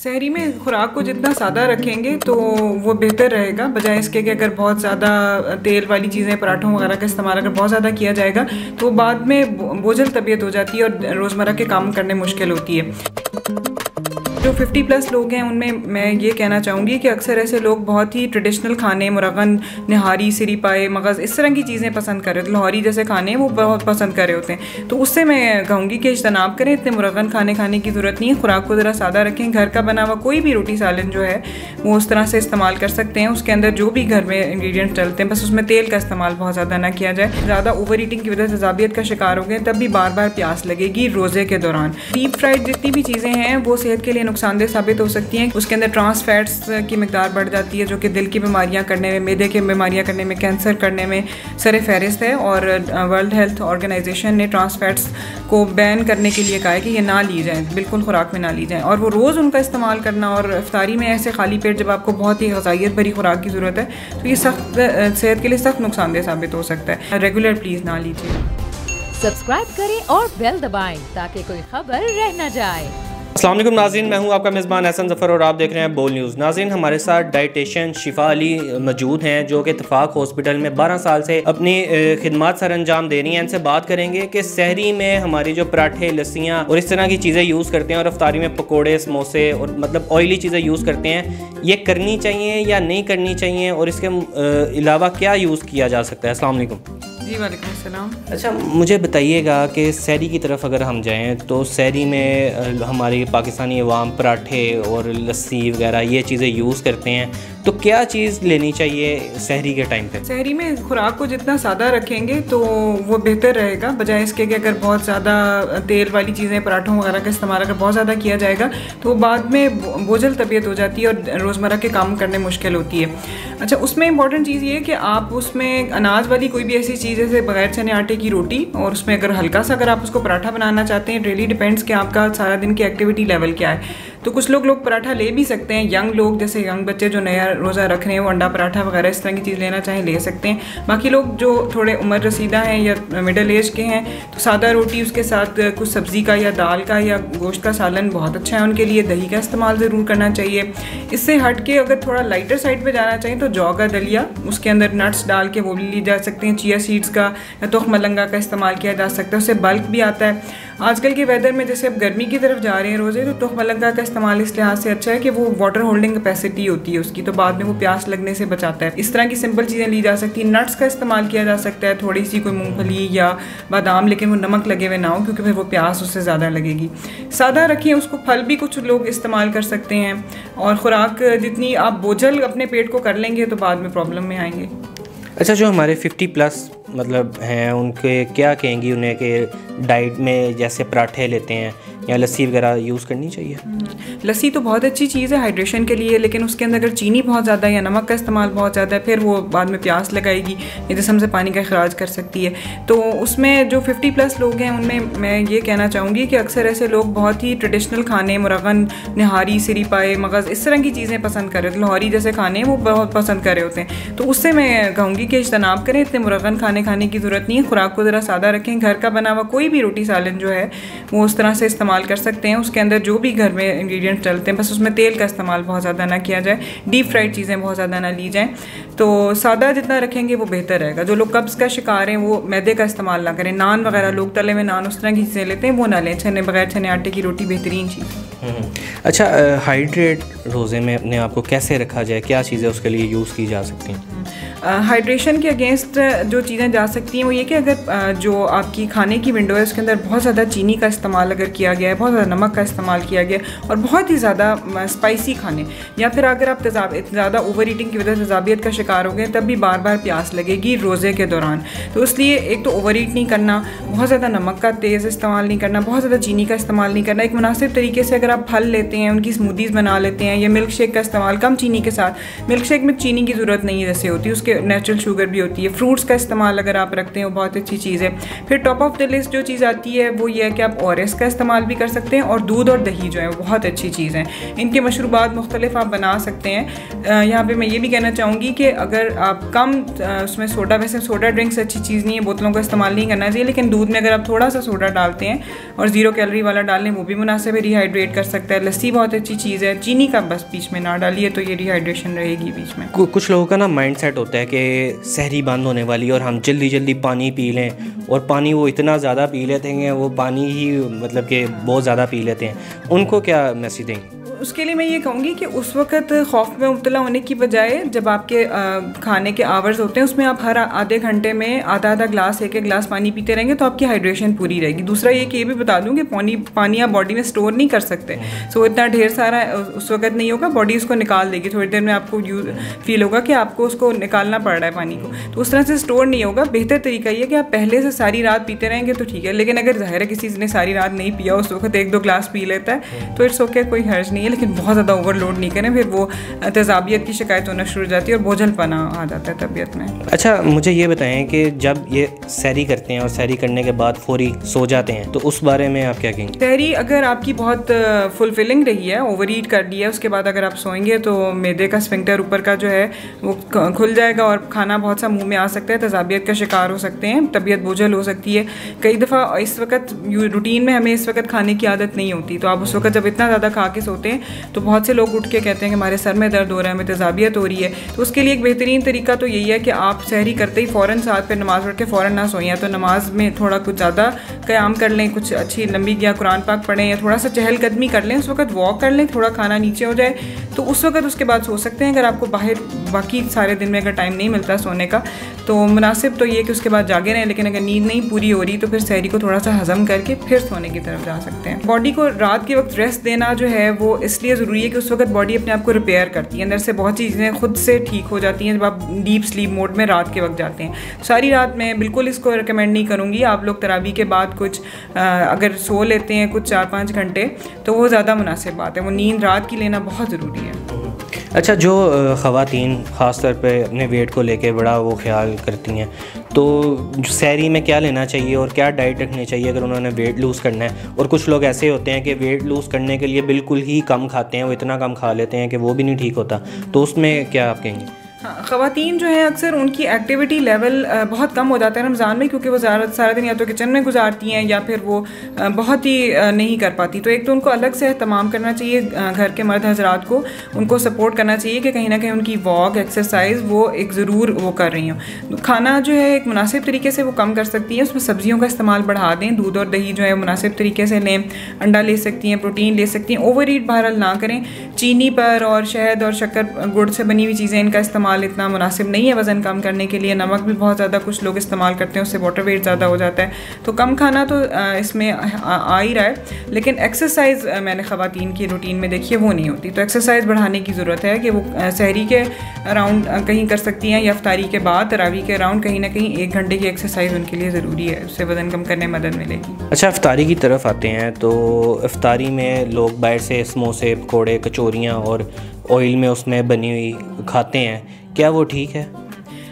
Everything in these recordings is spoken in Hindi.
सहरी में खुराक को जितना सादा रखेंगे तो वो बेहतर रहेगा, बजाय इसके कि अगर बहुत ज़्यादा तेल वाली चीज़ें, पराठों वगैरह का इस्तेमाल अगर बहुत ज़्यादा किया जाएगा तो बाद में बोझल तबीयत हो जाती है और रोज़मर्रा के काम करने मुश्किल होती है। जो 50+ लोग हैं उनमें मैं ये कहना चाहूँगी कि अक्सर ऐसे लोग बहुत ही ट्रेडिशनल खाने, मुरगन, निहारी, सिरी पाए, मगज़, इस तरह की चीज़ें पसंद कर रहे हैं। लाहौरी जैसे खाने वो बहुत पसंद कर रहे होते हैं, तो उससे मैं कहूँगी कि इज्तनाब करें। इतने मुरगन खाने की ज़रूरत नहीं है। खुराक को ज़रा सादा रखें। घर का बना हुआ कोई भी रोटी सालन जो है वो उस तरह से इस्तेमाल कर सकते हैं। उसके अंदर जो भी घर में इंग्रेडिएंट्स डलते हैं, बस उसमें तेल का इस्तेमाल बहुत ज़्यादा ना किया जाए। ज़्यादा ओवर ईटिंग की वजह से ज़ाबियत का शिकार हो गए तब भी बार बार प्यास लगेगी रोज़े के दौरान। डीप फ्राइड जितनी भी चीज़ें हैं वो सेहत के लिए नुकसानदेह साबित हो सकती हैं। उसके अंदर ट्रांस फैट्स की मिकदार बढ़ जाती है जो कि दिल की बीमारियां करने में, मैदे की बीमारियां करने में, कैंसर करने में सर फहरिस्त है। और वर्ल्ड हेल्थ ऑर्गेनाइजेशन ने ट्रांस फैट्स को बैन करने के लिए कहा है कि ये ना ली जाएँ, बिल्कुल खुराक में ना ली जाएँ। और वो रोज़ उनका इस्तेमाल करना और इफ्तारी में ऐसे खाली पेट जब आपको बहुत ही ग़िज़ाइयत भरी खुराक की ज़रूरत है तो ये सख्त सेहत के लिए सख्त नुकसानदेह साबित हो सकता है। रेगुलर प्लीज़ ना लीजिए। सब्सक्राइब करें और बेल दबाएं ताकि कोई खबर रह न जाए। अस्सलाम वालेकुम नाज़रीन, मैं हूं आपका मेज़बान हसन ज़फ़र और आप देख रहे हैं बोल न्यूज़। नाज़रीन, हमारे साथ डाइटिशियन शिफा अली मौजूद हैं जो कि इत्तेफाक हॉस्पिटल में 12 साल से अपनी खिदमत सर अंजाम दे रही हैं। इनसे बात करेंगे कि सहरी में हमारी जो पराठे, लस्सियाँ और इस तरह की चीज़ें यूज़ करते हैं और इफ्तारी में पकोड़े, समोसे और मतलब ऑयली चीज़ें यूज़ करते हैं, ये करनी चाहिए या नहीं करनी चाहिए और इसके अलावा क्या यूज़ किया जा सकता है। अस्सलाम वालेकुम। जी वालेकुम सलाम। अच्छा, मुझे बताइएगा कि सहरी की तरफ अगर हम जाएं तो सहरी में हमारी पाकिस्तानी अवाम पराठे और लस्सी वगैरह ये चीज़ें यूज़ करते हैं, तो क्या चीज़ लेनी चाहिए सहरी के टाइम पे? सहरी में खुराक को जितना सादा रखेंगे तो वो बेहतर रहेगा, बजाय इसके कि अगर बहुत ज़्यादा तेल वाली चीज़ें, पराठों वगैरह का इस्तेमाल अगर बहुत ज़्यादा किया जाएगा तो बाद में बोझल तबीयत हो जाती है और रोज़मर्रा के काम करने मुश्किल होती है। अच्छा, उसमें इंपॉर्टेंट चीज़ ये है कि आप उसमें अनाज वाली कोई भी ऐसी चीज़ जैसे बगैर चने आटे की रोटी और उसमें अगर हल्का सा अगर आप उसको पराठा बनाना चाहते हैं, रियली डिपेंड्स कि आपका सारा दिन की एक्टिविटी लेवल क्या है। तो कुछ लोग पराठा ले भी सकते हैं। यंग लोग जैसे यंग बच्चे जो नया रोज़ा रख रहे हैं वो अंडा पराठा वगैरह इस तरह की चीज़ लेना चाहें ले सकते हैं। बाकी लोग जो थोड़े उम्र रसीदा हैं या मिडिल एज के हैं तो सादा रोटी उसके साथ कुछ सब्ज़ी का या दाल का या गोश्त का सालन बहुत अच्छा है उनके लिए। दही का इस्तेमाल ज़रूर करना चाहिए। इससे हट के अगर थोड़ा लाइटर साइड पर जाना चाहिए तो जौ का दलिया, उसके अंदर नट्स डाल के वो भी ली जा सकते हैं। चिया सीड्स का या तुख मलंगा का इस्तेमाल किया जा सकता है, उससे बल्क भी आता है। आजकल के वेदर में जैसे अब गर्मी की तरफ जा रहे हैं रोज़े, तो तुख मलंगा का इस्तेमाल इस लिहाज से अच्छा है कि वो वाटर होल्डिंग कैपेसिटी होती है उसकी, तो बाद में वो प्यास लगने से बचाता है। इस तरह की सिंपल चीज़ें ली जा सकती हैं। नट्स का इस्तेमाल किया जा सकता है, थोड़ी सी कोई मूंगफली या बादाम, लेकिन वो नमक लगे हुए ना हो क्योंकि फिर वो प्यास उससे ज़्यादा लगेगी। सादा रखिए उसको। फल भी कुछ लोग इस्तेमाल कर सकते हैं और ख़ुराक जितनी आप बोझल अपने पेट को कर लेंगे तो बाद में प्रॉब्लम में आएंगे। अच्छा, जो हमारे 50+ मतलब हैं उनके क्या कहेंगी उन्हें कि डाइट में जैसे पराठे लेते हैं या लस्सी वगैरह यूज़ करनी चाहिए? लस्सी तो बहुत अच्छी चीज़ है हाइड्रेशन के लिए, लेकिन उसके अंदर अगर चीनी बहुत ज़्यादा या नमक का इस्तेमाल बहुत ज़्यादा है फिर वो बाद में प्यास लगाएगी या जिस्म से पानी का अखराज कर सकती है। तो उसमें जो 50+ लोग हैं उनमें मैं ये कहना चाहूँगी कि अक्सर ऐसे लोग बहुत ही ट्रेडिशनल खाने, मुरगन, निहारी, सिरी पाए, मगज़, इस तरह की चीज़ें पसंद कर रहे हैं। लाहौरी जैसे खाने वो बहुत पसंद कर रहे होते हैं, तो उससे मैं कहूँगी कि इज्तनाब करें। इतने मुरगन खाने की ज़रूरत नहीं है। खुराक को ज़रा सादा रखें। घर का बना हुआ कोई भी रोटी सालन जो है वो उस तरह से इस्तेमाल कर सकते हैं। उसके अंदर जो भी घर में इंग्रेडिएंट्स डलते हैं बस उसमें तेल का इस्तेमाल बहुत ज़्यादा ना किया जाए। डीप फ्राइड चीज़ें बहुत ज़्यादा ना ली जाएँ। तो सादा जितना रखेंगे वो बेहतर रहेगा। जो लोग कब्ज़ का शिकार हैं वो मैदे का इस्तेमाल ना करें। नान वगैरह लोग तले हुए नान उस तरह की चीज़ें लेते हैं वो ना लें। बगैर चने आटे की रोटी बेहतरीन चीज़। अच्छा, हाइड्रेट रोज़े में अपने आप को कैसे रखा जाए, क्या चीज़ें उसके लिए यूज़ की जा सकती हैं? हाइड्रेशन के अगेंस्ट जो चीज़ें जा सकती हैं वो ये कि अगर जो आपकी खाने की विंडो है उसके अंदर बहुत ज़्यादा चीनी का इस्तेमाल अगर किया गया है, बहुत ज़्यादा नमक का इस्तेमाल किया गया है और बहुत ही ज़्यादा स्पाइसी खाने, या फिर अगर आप ज़्यादा ओवर ईटिंग की वजह से ज़ाबियत का शिकार हो गए तब भी बार बार प्यास लगेगी रोज़े के दौरान। तो इसलिए एक तो ओवर ईट नहीं करना, बहुत ज़्यादा नमक का तेज़ इस्तेमाल नहीं करना, बहुत ज़्यादा चीनी का इस्तेमाल नहीं करना। एक मुनासिब तरीके से अगर आप फल लेते हैं, उनकी स्मूदीज़ बना लेते हैं या मिल्क शेक का इस्तेमाल कम चीनी के साथ, मिल्क शेक में चीनी की ज़रूरत नहीं है जैसे होती है, उसके नेचुरल शुगर भी होती है। फ्रूट्स का इस्तेमाल अगर आप रखते हैं वो बहुत अच्छी चीज़ है। फिर टॉप ऑफ द लिस्ट जो चीज़ आती है वो ये है कि आप ओरेस का इस्तेमाल भी कर सकते हैं और दूध और दही जो है वो बहुत अच्छी चीज़ है। इनके मशरूबात मुख्तलिफ आप बना सकते हैं। यहाँ पे मैं ये भी कहना चाहूँगी कि अगर आप कम उसमें सोडा, वैसे सोडा ड्रिंक्स अच्छी चीज़ नहीं है, बोतलों का इस्तेमाल नहीं करना चाहिए, लेकिन दूध में अगर आप थोड़ा सा सोडा डालते हैं और 0 कैलोरी वाला डाल लें वो भी मुनासिब है, रिहाइड्रेट कर सकता है। लस्सी बहुत अच्छी चीज़ है, चीनी का बस बीच में ना डालिए तो ये डिहाइड्रेशन रहेगी बीच में। कुछ लोगों का ना माइंड सेट होता है कि सहरी बंद होने वाली और हम जल्दी जल्दी पानी पी लें, और पानी वो इतना ज़्यादा पी लेते हैं, वो पानी ही मतलब कि बहुत ज़्यादा पी लेते हैं, उनको क्या मैसेज देंगे? उसके लिए मैं ये कहूँगी कि उस वक्त खौफ में मुब्तला होने की बजाय जब आपके खाने के आवर्स होते हैं उसमें आप हर आधे घंटे में आधा गिलास एक गिलास पानी पीते रहेंगे तो आपकी हाइड्रेशन पूरी रहेगी। दूसरा ये कि ये भी बता दूँ कि पानी आप बॉडी में स्टोर नहीं कर सकते, सो इतना ढेर सारा उस वक्त नहीं होगा, बॉडी उसको निकाल देगी। थोड़ी देर में आपको फील होगा कि आपको उसको निकालना पड़ रहा है पानी को, तो उस तरह से स्टोर नहीं होगा। बेहतर तरीका ये कि आप पहले से सारी रात पीते रहेंगे तो ठीक है, लेकिन अगर ज़ाहिर है किसी ने सारी रात नहीं पिया, उस वक्त 1-2 गिलास पी लेता है तो इट्स ओके, कोई हर्ज नहीं है, लेकिन बहुत ज़्यादा ओवरलोड नहीं करें, फिर वो तेज़ाबियत की शिकायत होना शुरू हो जाती है और बोझलपना आ जाता है तबीयत में। अच्छा, मुझे ये बताएं कि जब ये सहरी करते हैं और सहरी करने के बाद फौरी सो जाते हैं तो उस बारे में आप क्या कहेंगे? सहरी अगर आपकी बहुत फुलफिलिंग रही है, ओवर ईट कर लिया, उसके बाद अगर आप सोएंगे तो मैदे का स्फिंक्टर ऊपर का जो है वो खुल जाएगा और खाना बहुत सा मुँह में आ सकता है, तेज़ाबियत का शिकार हो सकते हैं, तबीयत बोझल हो सकती है। कई दफ़ा इस वक्त रूटीन में हमें इस वक्त खाने की आदत नहीं होती, तो आप उस वक्त जब इतना ज़्यादा खा के सोते हैं तो बहुत से लोग उठ के कहते हैं कि हमारे सर में दर्द हो रहा है, हमें तेज़ाबियत हो रही है। तो उसके लिए एक बेहतरीन तरीका तो यही है कि आप सहरी करते ही फ़ौरन साथ पे नमाज़ पढ़ के फ़ौरन ना सोएं, तो नमाज में थोड़ा कुछ ज़्यादा क़याम कर लें, कुछ अच्छी लंबी या कुरान पाक पढ़ें या थोड़ा सा चहलकदमी कर लें, उस वक्त वॉक कर लें, थोड़ा खाना नीचे हो जाए तो उस वक्त उसके बाद सो सकते हैं। अगर आपको बाहर बाकी सारे दिन में अगर टाइम नहीं मिलता सोने का तो मुनासिब तो ये कि उसके बाद जागे रहें, लेकिन अगर नींद नहीं पूरी हो रही तो फिर सहरी को थोड़ा सा हज़म करके फिर सोने की तरफ जा सकते हैं। बॉडी को रात के वक्त रेस्ट देना जो है वो इसलिए ज़रूरी है कि उस वक्त बॉडी अपने आप को रिपेयर करती है, अंदर से बहुत चीज़ें खुद से ठीक हो जाती हैं जब आप डीप स्लीप मोड में रात के वक्त जाते हैं। सारी रात मैं बिल्कुल इसको रिकमेंड नहीं करूँगी। आप लोग तरावी के बाद कुछ अगर सो लेते हैं कुछ 4-5 घंटे तो वो ज़्यादा मुनासिब बात है, वो नींद रात की लेना बहुत ज़रूरी है। अच्छा, जो ख़वातीन ख़ास तौर पे अपने वेट को लेके बड़ा वो ख्याल करती हैं, तो सहरी में क्या लेना चाहिए और क्या डाइट रखनी चाहिए अगर उन्होंने वेट लूज़ करना है? और कुछ लोग ऐसे होते हैं कि वेट लूज़ करने के लिए बिल्कुल ही कम खाते हैं, वो इतना कम खा लेते हैं कि वो भी नहीं ठीक होता, तो उसमें क्या आप कहेंगे? हाँ, ख़वातीन जो है अक्सर उनकी एक्टिविटी लेवल बहुत कम हो जाता है रमज़ान में, क्योंकि वो सारा दिन या तो किचन में गुजारती हैं या फिर वो बहुत ही नहीं कर पाती। तो एक तो उनको अलग से एहतमाम करना चाहिए, घर के मर्द हजरात को उनको सपोर्ट करना चाहिए कि कहीं ना कहीं उनकी वॉक एक्सरसाइज वो एक ज़रूर वो कर रही हों। खाना जो है एक मुनासिब तरीके से वो कम कर सकती हैं, उसमें सब्जियों का इस्तेमाल बढ़ा दें, दूध और दही जो है मुनासिब तरीके से लें, अंडा ले सकती हैं, प्रोटीन ले सकती हैं, ओवर ईट बहरहाल ना करें। चीनी पर और शहद और शक्कर गुड़ से बनी हुई चीज़ें इनका इस्तेमाल इतना मुनासिब नहीं है वज़न कम करने के लिए। नमक भी बहुत ज़्यादा कुछ लोग इस्तेमाल करते हैं, उससे वाटर वेट ज़्यादा हो जाता है, तो कम खाना तो इसमें आ ही रहा है। लेकिन एक्सरसाइज मैंने ख़वातीन की रूटीन में देखी है वो नहीं होती, तो एक्सरसाइज बढ़ाने की ज़रूरत है कि वो सहरी के अराउंड कहीं कर सकती हैं या इफ्तारी के बाद तरावी के अराउंड कहीं ना कहीं 1 घंटे की एक्सरसाइज उनके लिए ज़रूरी है, उससे वज़न कम करने में मदद मिलेगी। अच्छा, इफ्तारी की तरफ आते हैं तो इफ्तारी में लोग बाहर से समोसे, पकौड़े, कचौरियाँ और ऑयल में उसमें बनी हुई खाते हैं, क्या वो ठीक है?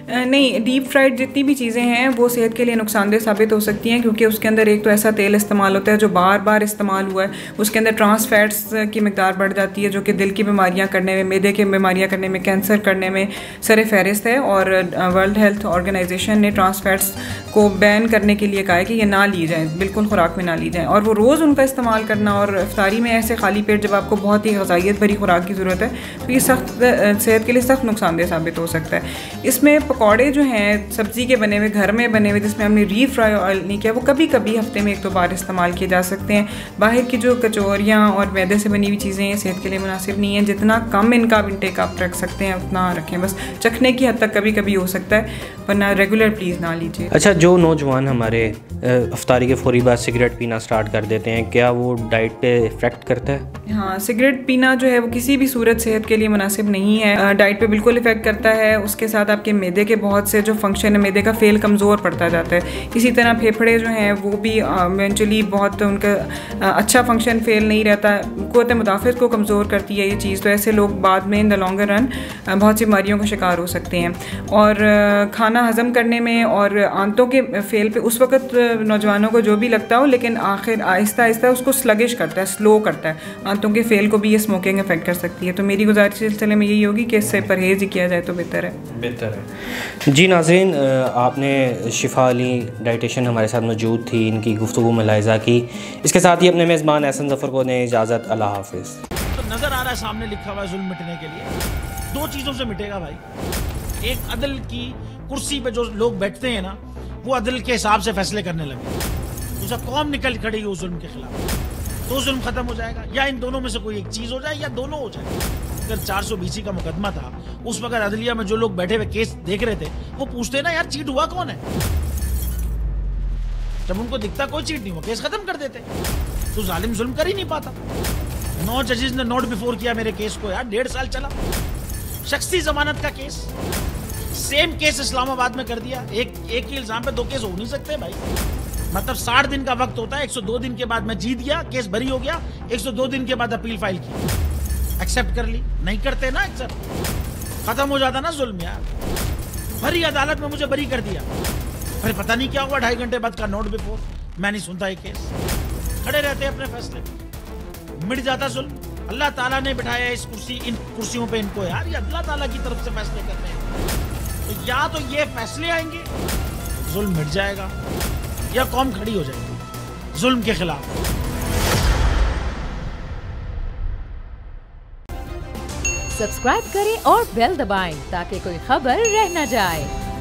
नहीं, डीप फ्राइड जितनी भी चीज़ें हैं वो सेहत के लिए नुकसानदेह साबित हो सकती हैं, क्योंकि उसके अंदर एक तो ऐसा तेल इस्तेमाल होता है जो बार बार इस्तेमाल हुआ है, उसके अंदर ट्रांस फैट्स की मिकदार बढ़ जाती है जो कि दिल की बीमारियां करने में, मैदे की बीमारियां करने में, कैंसर करने में सर फहरिस्त है। और वर्ल्ड हेल्थ ऑर्गेनाइजेशन ने ट्रांस फैट्स को बैन करने के लिए कहा है कि ये ना ली जाएँ, बिल्कुल खुराक में ना ली जाएँ, और वो रोज़ उनका इस्तेमाल करना और इफ्तारी में ऐसे खाली पेट जब आपको बहुत ही ग़िज़ाइयत भरी खुराक की ज़रूरत है तो ये सख्त सेहत के लिए सख्त नुकसानदेह साबित हो सकता है। इसमें पकौड़े जो हैं सब्ज़ी के बने हुए, घर में बने हुए, जिसमें हमने री फ्राई ऑयल नहीं किया, वो कभी कभी हफ्ते में 1-2 बार इस्तेमाल किए जा सकते हैं। बाहर की जो कचौरियाँ और मैदे से बनी हुई चीज़ें हैं सेहत के लिए मुनासिब नहीं है, जितना कम इनका इंटेक आप रख सकते हैं उतना रखें, बस चखने की हद तक कभी कभी हो सकता है, वरना रेगुलर प्लीज़ ना लीजिए। अच्छा, जो नौजवान हमारे इफ्तारी के फौरी बाद सिगरेट पीना स्टार्ट कर देते हैं, क्या वो डाइट पे इफ़ेक्ट करता है? हाँ, सिगरेट पीना जो है वो किसी भी सूरत सेहत के लिए मुनासिब नहीं है, डाइट पे बिल्कुल इफ़ेक्ट करता है। उसके साथ आपके मैदे के बहुत से जो फंक्शन है, मैदे का फेल कमज़ोर पड़ता जाता है। इसी तरह फेफड़े जो हैं वो भी इवेंचुअली बहुत उनका अच्छा फंक्शन फेल नहीं रहता, क़ुव्वत मुदाफ़िज़त को कमज़ोर करती है ये चीज़, तो ऐसे लोग बाद में इन द लॉन्गर रन बहुत सी बीमारियों का शिकार हो सकते हैं। और खाना हज़म करने में और आंतों के फेल पे उस वक्त नौजवानों को जो भी लगता हो, लेकिन आखिर आहिस्ता आहिस्ता उसको स्लगिश करता है, स्लो करता है, आंतों के फेल को भी ये स्मोकिंग अफेक्ट कर सकती है। तो मेरी गुजारिश इस सिलसिले में यही होगी कि इससे परहेज़ ही किया जाए तो बेहतर है। जी नाज़रीन, आपने शिफ़ा अली डाइटिशियन हमारे साथ मौजूद थी, इनकी गुफ्तगू मुलाहिज़ा की। इसके साथ ही अपने मेज़बान एहसन ज़फ़र को दें इजाज़त। अल्लाह हाफ़िज़। तो नज़र आ रहा है सामने लिखा हुआ है जुल्म मिटने के लिए 2 चीज़ों से मिटेगा भाई। एक, अदल की कुर्सी पे जो लोग बैठते हैं ना, वो अदल के हिसाब से फैसले करने लगे। दूसरा, कौम निकल खड़ी उस जुल्म के खिलाफ, तो जुल्म खत्म हो जाएगा। या इन दोनों में से कोई एक चीज़ हो जाए या दोनों हो जाए। अगर 420 का मुकदमा था, उस वक्त अदलिया में जो लोग बैठे हुए केस देख रहे थे, वो पूछते ना यार चीट हुआ कौन है। जब उनको दिखता कोई चीट नहीं हुआ, केस खत्म कर देते। तो जालिम जुल्म कर ही नहीं पाता। 9 जजेस ने नोट बिफोर किया मेरे केस को यार, 1.5 साल चला। शख्सी जमानत का केस, सेम केस इस्लामाबाद में कर दिया। एक ही इल्जाम पे 2 केस हो नहीं सकते भाई। मतलब 60 दिन का वक्त होता है, 102 दिन के बाद मैं जीत गया, केस बरी हो गया, 102 दिन के बाद अपील फाइल की, एक्सेप्ट कर ली। नहीं करते ना एक्सेप्ट, खत्म हो जाता ना जुल्म यार। भरी अदालत में मुझे बरी कर दिया, फिर पता नहीं क्या हुआ, 2.5 घंटे बाद का नोट बिफोर, मैं नहीं सुनता ये केस। खड़े रहते अपने फैसले, मिट जाता जुल्म। अल्लाह ताला ने बिठाया इस कुर्सी, इन कुर्सियों पे इनको यार, ये अल्लाह ताला की तरफ से फैसले करते हैं। तो या तो ये फैसले आएंगे, जुल्म मिट जाएगा, या कौम खड़ी हो जाएगी जुल्म के खिलाफ। सब्सक्राइब करें और बेल दबाएं ताकि कोई खबर रह न जाए।